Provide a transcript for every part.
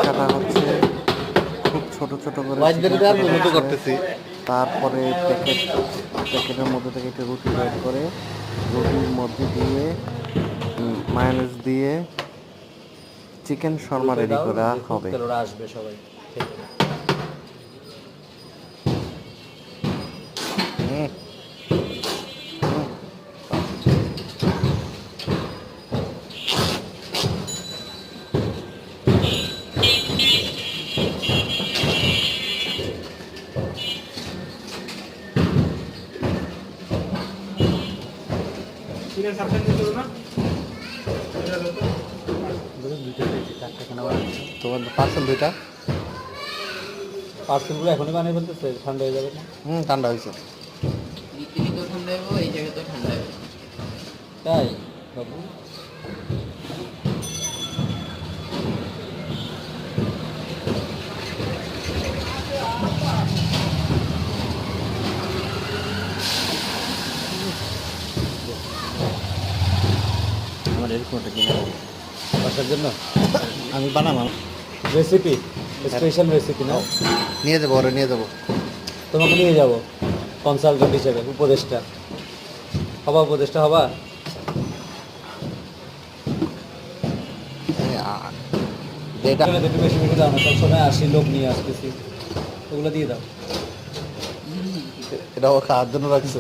কাটা হচ্ছে, খুব ছোট ছোট করে করতেছি। তারপরে প্যাকেটের মধ্যে থেকে একটা রুটি বের করে রুটির মধ্যে দিয়ে মায়োনেজ দিয়ে চিকেন শর্মা রেডি করা হবে। ওরা আসবে সবাই খেতে। হুম, তোমার পার্সেল দুইটা, পার্সেলগুলো এখনই বানিয়ে ফেলতেছে, ঠান্ডা হয়ে যাবে না? ঠান্ডা হয়েছে। দিল্লিতেও ঠান্ডা হইব, এই জায়গাতেও ঠান্ডা হইব। তাই বাবু? আমার এরকম একটা কিনে বাসার জন্য আমি বানাবো, রেসিপি, স্পেশাল রেসিপি না? নিয়ে যাবো, ওরা নিয়ে যাবো। তোমাকে নিয়ে যাব কনসালটেন্ট হিসেবে, উপদেষ্টা হবা, উপদেষ্টা হবা। যেটা একটু বেশি বেশি দাও না, সবসময় 80 লোক নিয়ে আসতেছি, ওগুলো দিয়ে দাও। এটা ও খাওয়ার জন্য রাখছে।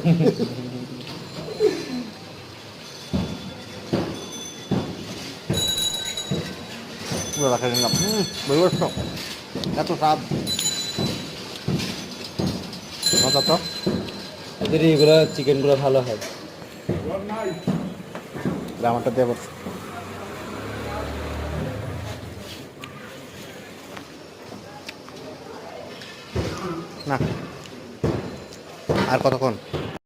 পুরো রাখা নিলাম, বুঝতে এত স্বাদ মজা তো। এদের এগুলো চিকেনগুলো ভালো হয়। আমারটা দিয়ে বলছি না, আর কতক্ষণ?